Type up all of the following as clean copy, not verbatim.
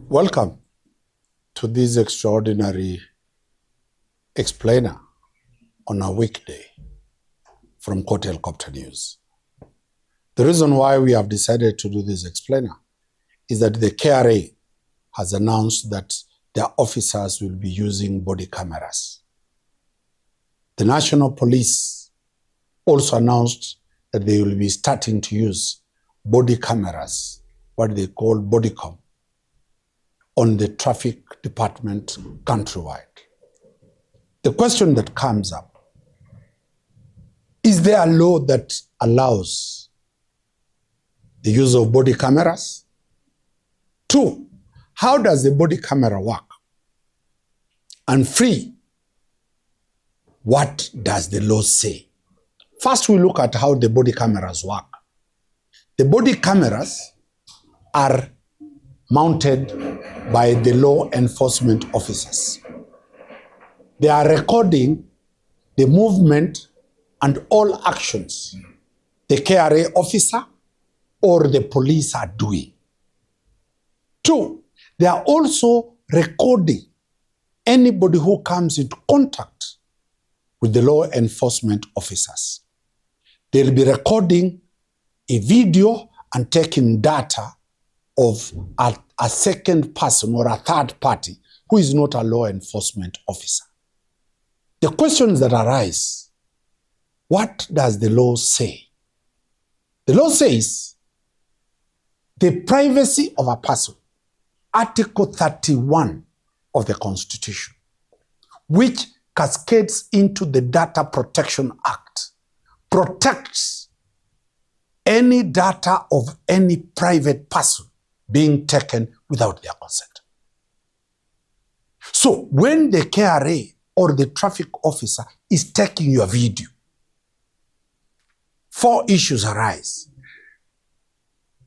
Welcome to this extraordinary explainer on a weekday from Court Helicopter News. The reason why we have decided to do this explainer is that the KRA has announced that their officers will be using body cameras. The National Police also announced that they will be starting to use body cameras, what they call bodycam, on the traffic department countrywide. The question that comes up, is there a law that allows the use of body cameras? 2, how does the body camera work? And 3, what does the law say? First, we look at how the body cameras work. The body cameras are mounted by the law enforcement officers. They are recording the movement and all actions the KRA officer or the police are doing. 2, they are also recording anybody who comes into contact with the law enforcement officers. They'll be recording a video and taking data of a second person or a third party who is not a law enforcement officer. The questions that arise, what does the law say? The law says the privacy of a person, Article 31 of the Constitution, which cascades into the Data Protection Act, protects any data of any private person being taken without their consent. So when the KRA or the traffic officer is taking your video, 4 issues arise.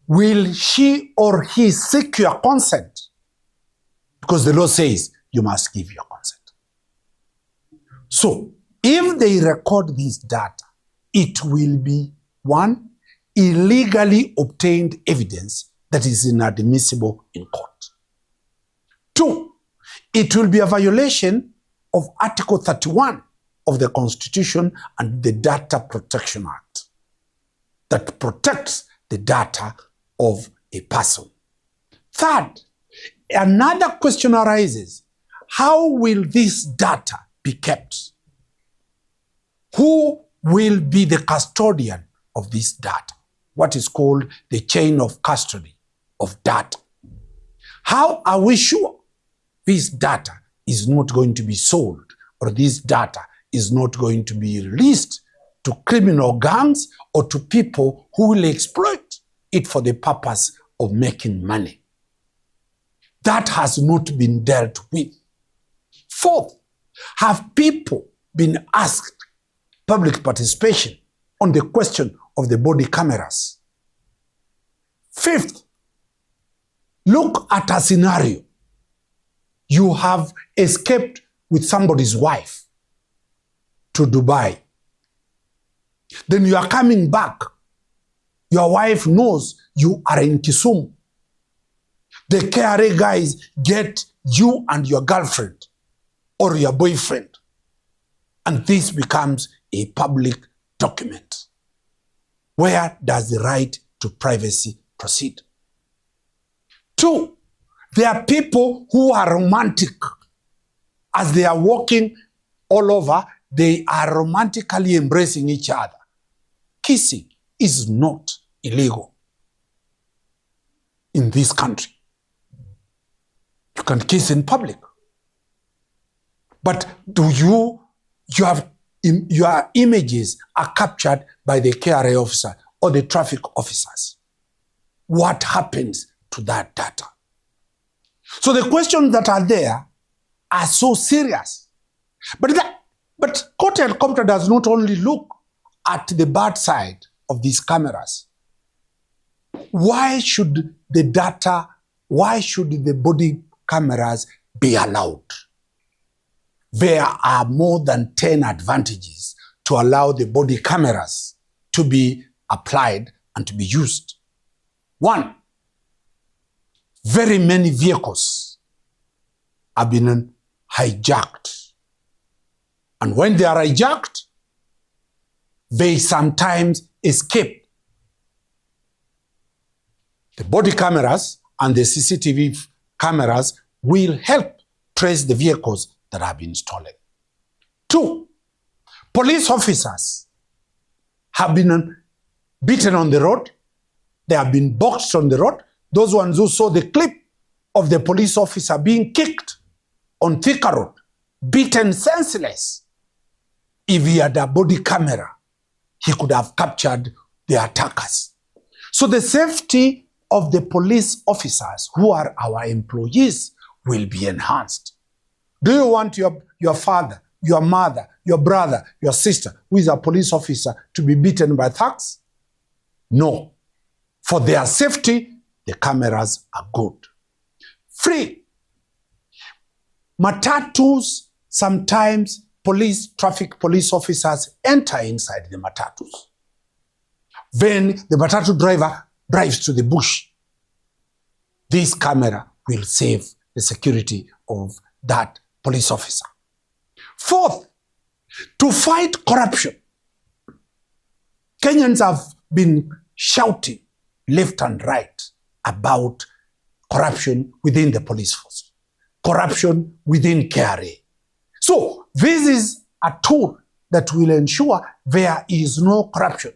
Will she or he seek your consent? Because the law says you must give your consent. So if they record this data, it will be 1, illegally obtained evidence that is inadmissible in court. 2, it will be a violation of Article 31 of the Constitution and the Data Protection Act that protects the data of a person. 3rd, another question arises: how will this data be kept? Who will be the custodian of this data? What is called the chain of custody of data. How are we sure this data is not going to be sold or this data is not going to be released to criminal gangs or to people who will exploit it for the purpose of making money? That has not been dealt with. 4th, have people been asked public participation on the question of the body cameras? 5th, look at a scenario. You have escaped with somebody's wife to Dubai. Then you are coming back. Your wife knows you are in Kisumu. The KRA guys get you and your girlfriend or your boyfriend, and this becomes a public document. Where does the right to privacy proceed? 2, there are people who are romantic. As they are walking all over, they are romantically embracing each other. Kissing is not illegal in this country. You can kiss in public. But your images are captured by the KRA officer or the traffic officers. What happens to that data? So the questions that are there are so serious. But Court Helicopter does not only look at the bad side of these cameras. Why should the body cameras be allowed? There are more than 10 advantages to allow the body cameras to be applied and to be used. 1, very many vehicles have been hijacked. And when they are hijacked, they sometimes escape. The body cameras and the CCTV cameras will help trace the vehicles that have been stolen. 2, police officers have been beaten on the road. They have been boxed on the road. Those ones who saw the clip of the police officer being kicked on Thika Road, beaten senseless. If he had a body camera, he could have captured the attackers. So the safety of the police officers who are our employees will be enhanced. Do you want your father, your mother, your brother, your sister, who is a police officer, to be beaten by thugs? No. For their safety, the cameras are good. 3, matatus, sometimes traffic police officers enter inside the matatus. When the matatu driver drives to the bush, this camera will save the security of that police officer. 4th, to fight corruption. Kenyans have been shouting left and right about corruption within the police force, corruption within KRA. So this is a tool that will ensure there is no corruption.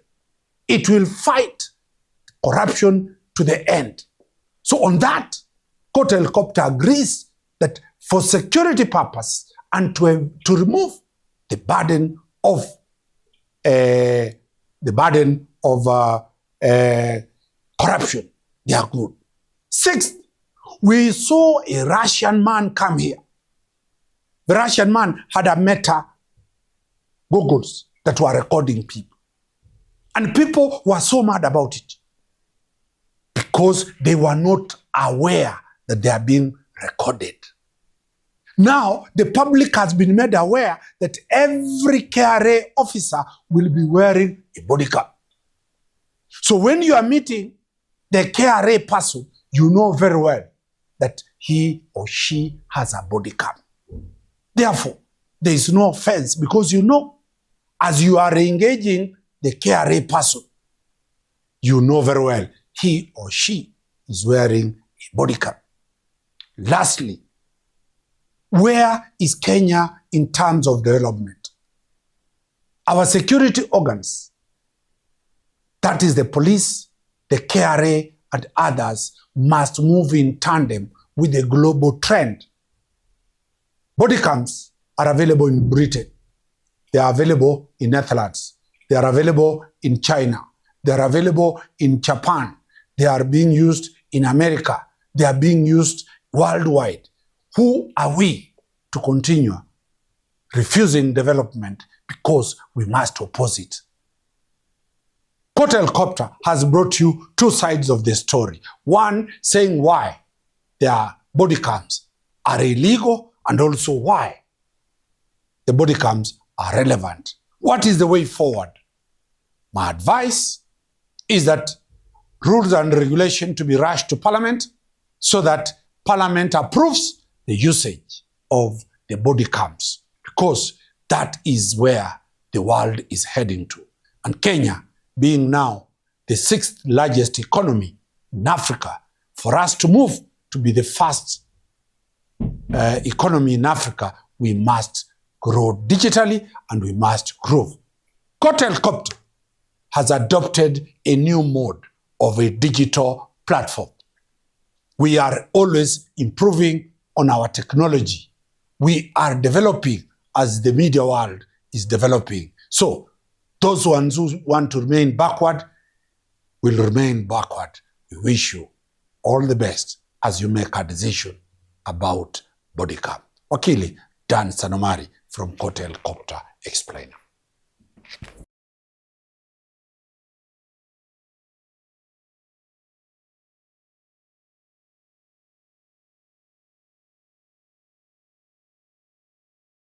It will fight corruption to the end. So on that, Court Helicopter agrees that for security purpose and to remove the burden of corruption, they are good. 6th, we saw a Russian man come here. The Russian man had a Meta goggles that were recording people. And people were so mad about it because they were not aware that they are being recorded. Now, the public has been made aware that every KRA officer will be wearing a body cam. So when you are meeting the KRA person, you know very well that he or she has a body cam. Therefore, there is no offense because you know, as you are engaging the KRA person, you know very well he or she is wearing a body cam. Lastly, where is Kenya in terms of development? Our security organs, that is the police, the KRA, and others, must move in tandem with the global trend. Body cams are available in Britain. They are available in Netherlands. They are available in China. They are available in Japan. They are being used in America. They are being used worldwide. Who are we to continue refusing development because we must oppose it? Court Helicopter has brought you 2 sides of the story. One, saying why their body cams are illegal and also why the body cams are relevant. What is the way forward? My advice is that rules and regulation to be rushed to Parliament so that Parliament approves the usage of the body cams, because that is where the world is heading to. And Kenya, being now the 6th largest economy in Africa, for us to move to be the first economy in Africa, we must grow digitally and we must grow. Court Helicopter has adopted a new mode of a digital platform. We are always improving on our technology. We are developing as the media world is developing. So those ones who want to remain backward will remain backward. We wish you all the best as you make a decision about body cam. Wakili Dan Omari from Court Helicopter explainer.